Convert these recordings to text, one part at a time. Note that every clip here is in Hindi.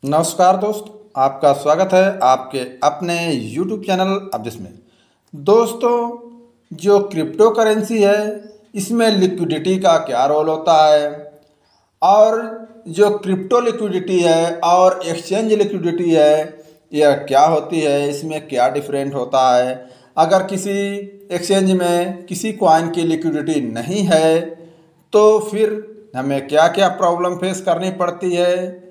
नमस्कार दोस्त, आपका स्वागत है आपके अपने YouTube चैनल अब्दिस में। दोस्तों, जो क्रिप्टो करेंसी है इसमें लिक्विडिटी का क्या रोल होता है और जो क्रिप्टो लिक्विडिटी है और एक्सचेंज लिक्विडिटी है यह क्या होती है, इसमें क्या डिफरेंट होता है। अगर किसी एक्सचेंज में किसी कॉइन की लिक्विडिटी नहीं है तो फिर हमें क्या क्या प्रॉब्लम फेस करनी पड़ती है,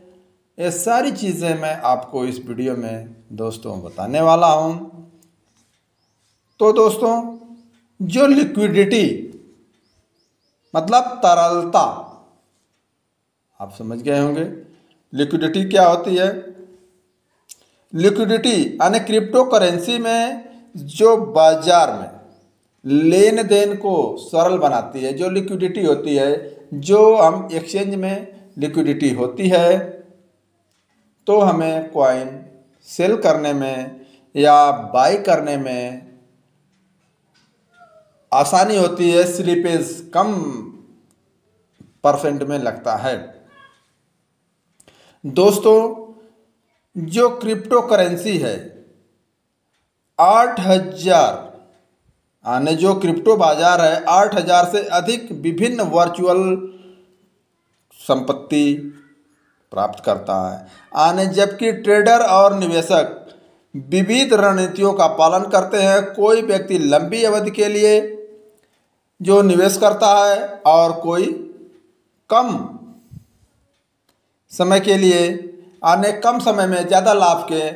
ये सारी चीज़ें मैं आपको इस वीडियो में दोस्तों बताने वाला हूँ। तो दोस्तों, जो लिक्विडिटी मतलब तरलता, आप समझ गए होंगे लिक्विडिटी क्या होती है। लिक्विडिटी यानी क्रिप्टो करेंसी में जो बाजार में लेन देन को सरल बनाती है, जो लिक्विडिटी होती है, जो हम एक्सचेंज में लिक्विडिटी होती है, तो हमें कॉइन सेल करने में या बाई करने में आसानी होती है, स्लिपेज कम परसेंट में लगता है। दोस्तों, जो क्रिप्टो करेंसी है 8,000 आने जो क्रिप्टो बाजार है 8,000 से अधिक विभिन्न वर्चुअल संपत्ति प्राप्त करता है आने, जबकि ट्रेडर और निवेशक विविध रणनीतियों का पालन करते हैं। कोई व्यक्ति लंबी अवधि के लिए जो निवेश करता है और कोई कम समय के लिए आने कम समय में ज़्यादा लाभ के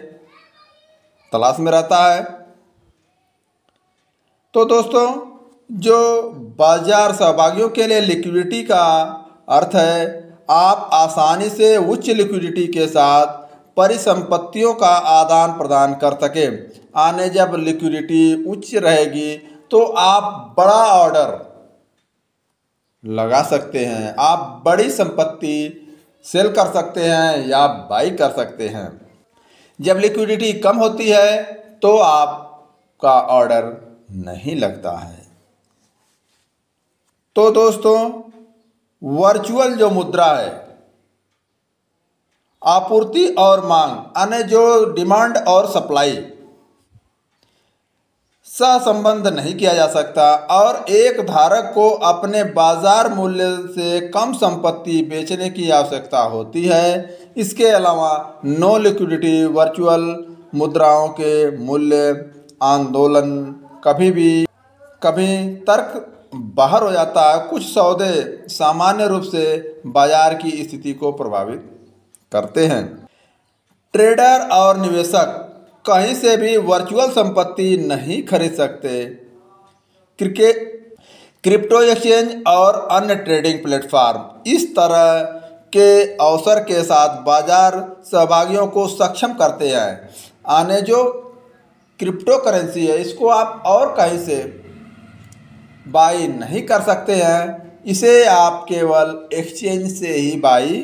तलाश में रहता है। तो दोस्तों, जो बाजार सहभागियों के लिए लिक्विडिटी का अर्थ है आप आसानी से उच्च लिक्विडिटी के साथ परिसंपत्तियों का आदान प्रदान कर सके आने, जब लिक्विडिटी उच्च रहेगी तो आप बड़ा ऑर्डर लगा सकते हैं, आप बड़ी संपत्ति सेल कर सकते हैं या बाई कर सकते हैं। जब लिक्विडिटी कम होती है तो आपका ऑर्डर नहीं लगता है। तो दोस्तों, वर्चुअल जो मुद्रा है, आपूर्ति और मांग यानी जो डिमांड और सप्लाई सहसंबंध नहीं किया जा सकता और एक धारक को अपने बाजार मूल्य से कम संपत्ति बेचने की आवश्यकता होती है। इसके अलावा नो लिक्विडिटी वर्चुअल मुद्राओं के मूल्य आंदोलन कभी तर्क बाहर हो जाता है। कुछ सौदे सामान्य रूप से बाजार की स्थिति को प्रभावित करते हैं। ट्रेडर और निवेशक कहीं से भी वर्चुअल संपत्ति नहीं खरीद सकते। क्रिप्टो एक्सचेंज और अन्य ट्रेडिंग प्लेटफॉर्म इस तरह के अवसर के साथ बाजार सहभागियों को सक्षम करते हैं आने, जो क्रिप्टो करेंसी है इसको आप और कहीं से बाई नहीं कर सकते हैं, इसे आप केवल एक्सचेंज से ही बाई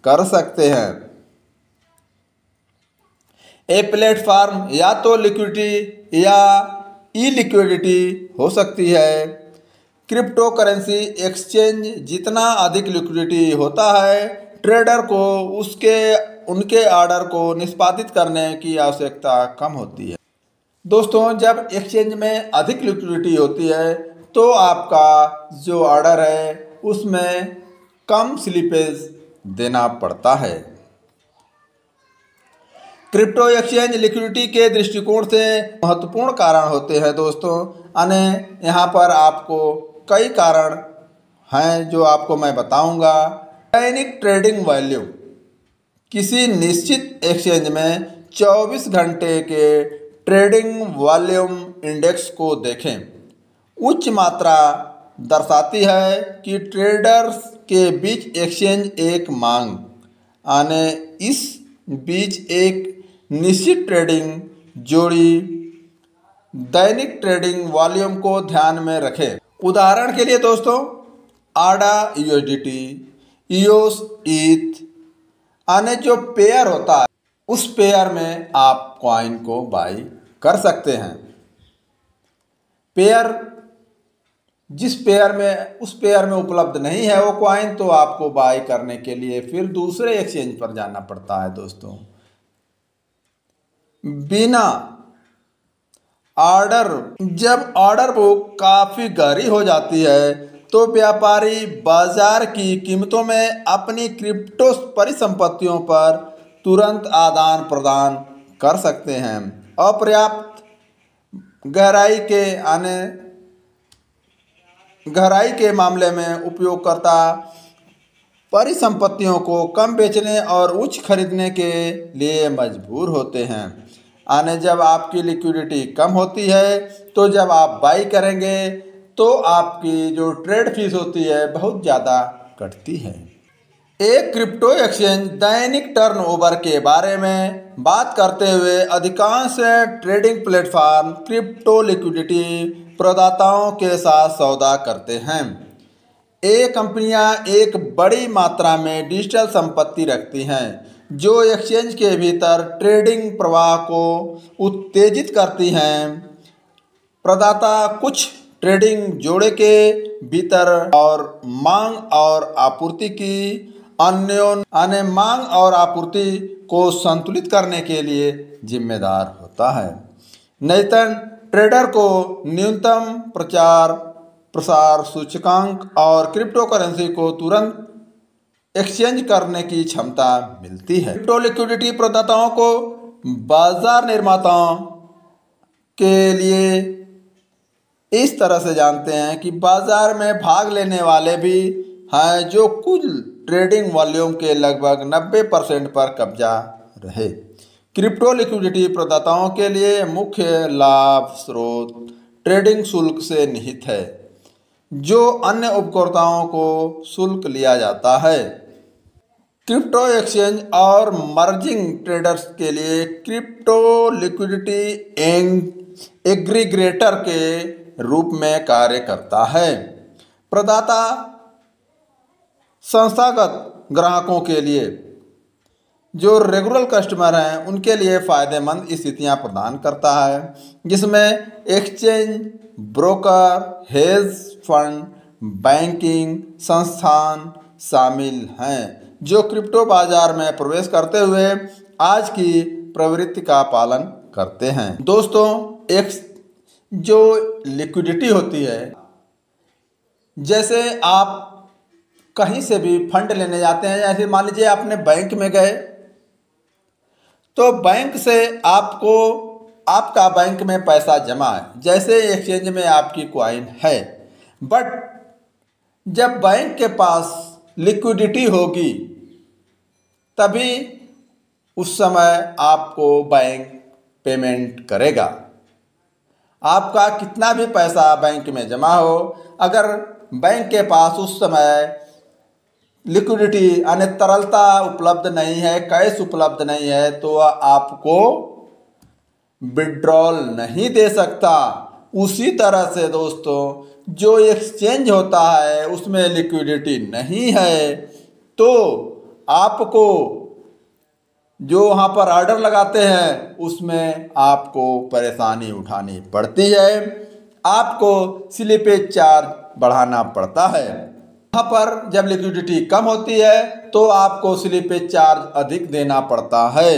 कर सकते हैं। ए प्लेटफॉर्म या तो लिक्विडिटी या ई लिक्विडिटी हो सकती है। क्रिप्टो करेंसी एक्सचेंज जितना अधिक लिक्विडिटी होता है, ट्रेडर को उनके ऑर्डर को निष्पादित करने की आवश्यकता कम होती है। दोस्तों, जब एक्सचेंज में अधिक लिक्विडिटी होती है तो आपका जो ऑर्डर है उसमें कम स्लिपेज देना पड़ता है। क्रिप्टो एक्सचेंज लिक्विडिटी के दृष्टिकोण से महत्वपूर्ण कारण होते हैं दोस्तों। यानी यहाँ पर आपको कई कारण हैं जो आपको मैं बताऊंगा। दैनिक ट्रेडिंग वॉल्यूम, किसी निश्चित एक्सचेंज में 24 घंटे के ट्रेडिंग वॉल्यूम इंडेक्स को देखें। उच्च मात्रा दर्शाती है कि ट्रेडर्स के बीच एक्सचेंज एक मांग आने, इस बीच एक निश्चित ट्रेडिंग जोड़ी दैनिक ट्रेडिंग वॉल्यूम को ध्यान में रखें। उदाहरण के लिए दोस्तों, आडा यूएसडीटी, ईओस ईथ आने जो पेयर होता है उस पेयर में आप कॉइन को बाई कर सकते हैं। पेयर जिस पेयर में उस पेयर में उपलब्ध नहीं है वो कॉइन, तो आपको बाय करने के लिए फिर दूसरे एक्सचेंज पर जाना पड़ता है दोस्तों। बिना ऑर्डर, जब ऑर्डर बुक काफ़ी गहरी हो जाती है तो व्यापारी बाजार की कीमतों में अपनी क्रिप्टो परिसंपत्तियों पर तुरंत आदान प्रदान कर सकते हैं। अपर्याप्त गहराई के मामले में उपयोगकर्ता परिसंपत्तियों को कम बेचने और उच्च खरीदने के लिए मजबूर होते हैं। जब आपकी लिक्विडिटी कम होती है तो जब आप बाई करेंगे तो आपकी जो ट्रेड फीस होती है बहुत ज़्यादा कटती है। एक क्रिप्टो एक्सचेंज दैनिक टर्नओवर के बारे में बात करते हुए अधिकांश ट्रेडिंग प्लेटफॉर्म क्रिप्टो लिक्विडिटी प्रदाताओं के साथ सौदा करते हैं। ये कंपनियां एक बड़ी मात्रा में डिजिटल संपत्ति रखती हैं जो एक्सचेंज के भीतर ट्रेडिंग प्रवाह को उत्तेजित करती हैं। प्रदाता कुछ ट्रेडिंग जोड़े के भीतर और मांग और आपूर्ति की मांग और आपूर्ति को संतुलित करने के लिए जिम्मेदार होता है। नैतन ट्रेडर को न्यूनतम प्रचार प्रसार सूचकांक और क्रिप्टो करेंसी को तुरंत एक्सचेंज करने की क्षमता मिलती है। क्रिप्टो लिक्विडिटी प्रदाताओं को बाजार निर्माताओं के लिए इस तरह से जानते हैं कि बाजार में भाग लेने वाले भी हैं जो कुल ट्रेडिंग वॉल्यूम के लगभग 90% पर कब्जा रहे। क्रिप्टो लिक्विडिटी प्रदाताओं के लिए मुख्य लाभ स्रोत ट्रेडिंग शुल्क से निहित है, जो अन्य उपभोक्ताओं को शुल्क लिया जाता है। क्रिप्टो एक्सचेंज और मर्जिंग ट्रेडर्स के लिए क्रिप्टो लिक्विडिटी एग्रीग्रेटर के रूप में कार्य करता है। प्रदाता संस्थागत ग्राहकों के लिए, जो रेगुलर कस्टमर हैं, उनके लिए फ़ायदेमंद स्थितियां प्रदान करता है, जिसमें exchange, broker, hedge fund, banking संस्थान शामिल हैं, जो क्रिप्टो बाजार में प्रवेश करते हुए आज की प्रवृत्ति का पालन करते हैं। दोस्तों, एक जो लिक्विडिटी होती है, जैसे आप कहीं से भी फंड लेने जाते हैं, जैसे मान लीजिए आपने बैंक में गए तो बैंक से आपका बैंक में पैसा जमा है, जैसे एक्सचेंज में आपकी कॉइन है, बट जब बैंक के पास लिक्विडिटी होगी तभी उस समय आपको बैंक पेमेंट करेगा। आपका कितना भी पैसा बैंक में जमा हो, अगर बैंक के पास उस समय लिक्विडिटी यानी तरलता उपलब्ध नहीं है, कैश उपलब्ध नहीं है, तो आपको विड्रॉल नहीं दे सकता। उसी तरह से दोस्तों, जो एक्सचेंज होता है उसमें लिक्विडिटी नहीं है तो आपको जो वहाँ पर ऑर्डर लगाते हैं उसमें आपको परेशानी उठानी पड़ती है, आपको स्लिपेज चार्ज बढ़ाना पड़ता है। वहाँ पर जब लिक्विडिटी कम होती है तो आपको स्लिपेज चार्ज अधिक देना पड़ता है,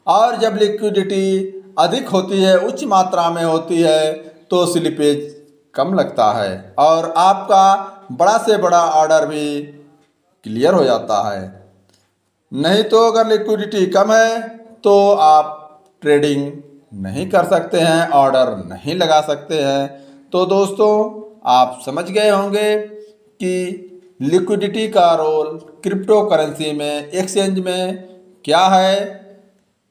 और जब लिक्विडिटी अधिक होती है, उच्च मात्रा में होती है, तो स्लिपेज कम लगता है और आपका बड़ा से बड़ा ऑर्डर भी क्लियर हो जाता है। नहीं तो अगर लिक्विडिटी कम है तो आप ट्रेडिंग नहीं कर सकते हैं, ऑर्डर नहीं लगा सकते हैं। तो दोस्तों, आप समझ गए होंगे कि लिक्विडिटी का रोल क्रिप्टो करेंसी में, एक्सचेंज में क्या है।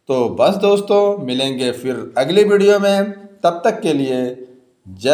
तो बस दोस्तों, मिलेंगे फिर अगली वीडियो में, तब तक के लिए जय।